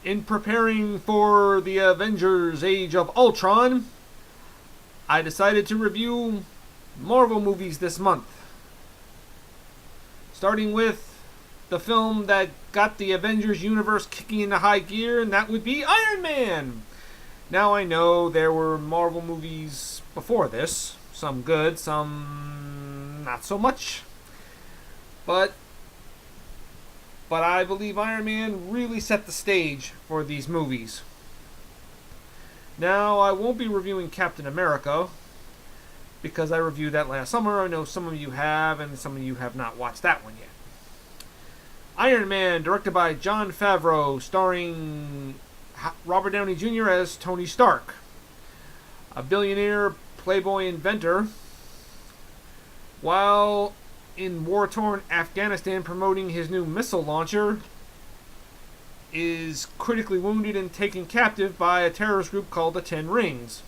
In preparing for the Avengers Age of Ultron, I decided to review Marvel movies this month. Starting with the film that got the Avengers universe kicking into high gear, and that would be Iron Man. Now I know there were Marvel movies before this, some good, some not so much. But I believe Iron Man really set the stage for these movies. Now, I won't be reviewing Captain America, because I reviewed that last summer. I know some of you have, and some of you have not watched that one yet. Iron Man, directed by Jon Favreau, starring Robert Downey Jr. as Tony Stark, a billionaire playboy inventor, while in war-torn Afghanistan promoting his new missile launcher, is critically wounded and taken captive by a terrorist group called the Ten Rings.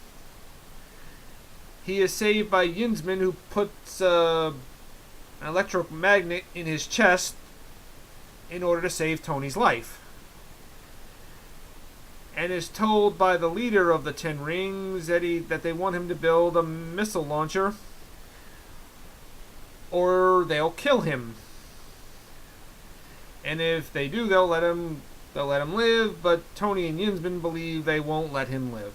He is saved by Yinzman, who puts an electromagnet in his chest in order to save Tony's life, and is told by the leader of the Ten Rings that they want him to build a missile launcher or they'll kill him. And if they do, they'll let him live, but Tony and Yinzman believe they won't let him live.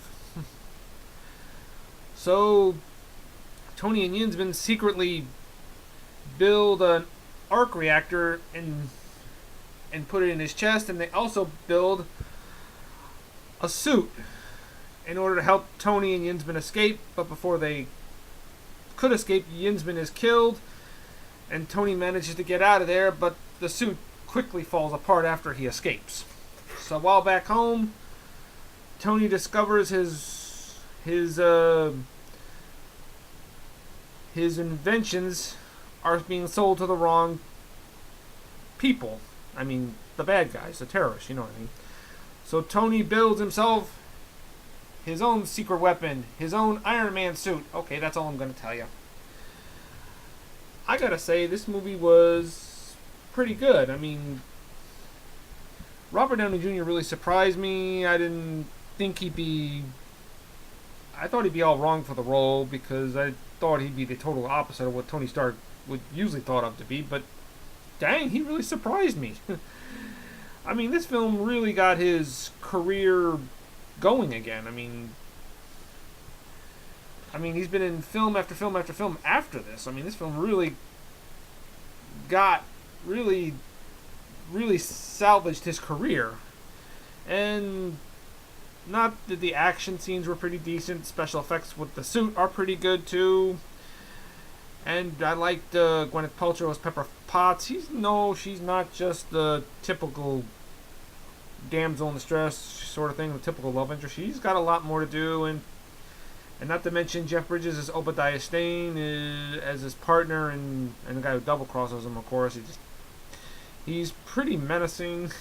So Tony and Yinzman secretly build an arc reactor and put it in his chest, and they also build a suit in order to help Tony and Yinzman escape. But before they could escape, Yinzman is killed, and Tony manages to get out of there, but the suit quickly falls apart after he escapes. So while back home, Tony discovers his inventions are being sold to the wrong people. I mean, the bad guys, the terrorists, you know what I mean. So Tony builds himself his own secret weapon, his own Iron Man suit. Okay, that's all I'm going to tell you. I gotta say, this movie was pretty good. I mean, Robert Downey Jr. really surprised me. I didn't think I thought he'd be all wrong for the role, because I thought he'd be the total opposite of what Tony Stark would usually thought of to be, but dang, he really surprised me. I mean, this film really got his career going again. I mean, he's been in film after film after film after this. I mean, this film really salvaged his career. And not that the action scenes were pretty decent. Special effects with the suit are pretty good too. And I liked Gwyneth Paltrow as Pepper Potts. She's not just the typical damsel in distress sort of thing, the typical love interest. She's got a lot more to do, and not to mention Jeff Bridges as Obadiah Stane as his partner, and the guy who double crosses him, of course. He's pretty menacing,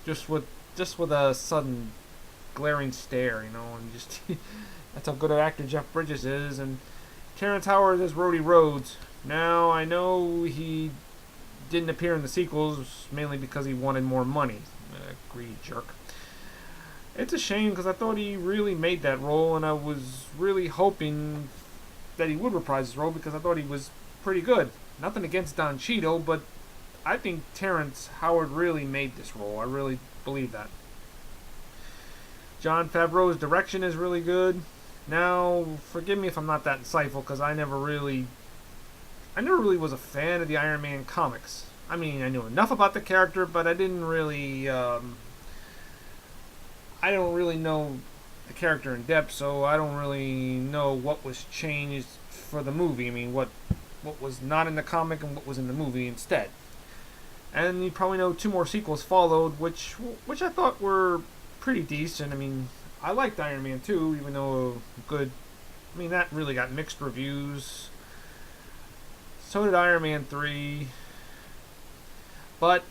just with a sudden glaring stare, you know, and just that's how good an actor Jeff Bridges is. And Terrence Howard as Rhodey Rhodes. Now, I know he didn't appear in the sequels mainly because he wanted more money. Greedy jerk. It's a shame, because I thought he really made that role, and I was really hoping that he would reprise his role, because I thought he was pretty good. Nothing against Don Cheadle, but I think Terrence Howard really made this role. I really believe that. Jon Favreau's direction is really good. Now, forgive me if I'm not that insightful, because I never really was a fan of the Iron Man comics. I mean, I knew enough about the character, but I didn't really, I don't really know the character in depth, so I don't really know what was changed for the movie. I mean, what was not in the comic and what was in the movie instead. And you probably know 2 more sequels followed, which I thought were pretty decent. I mean, I liked Iron Man 2, even though good. I mean, that really got mixed reviews. So did Iron Man 3. But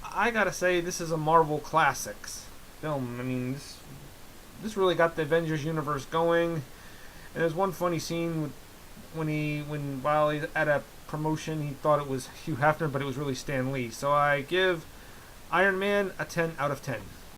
I gotta say, this is a Marvel Classics film. I mean, this really got the Avengers universe going. And there's one funny scene while he's at a promotion, he thought it was Hugh Hefner, but it was really Stan Lee. So I give Iron Man a 10 out of 10.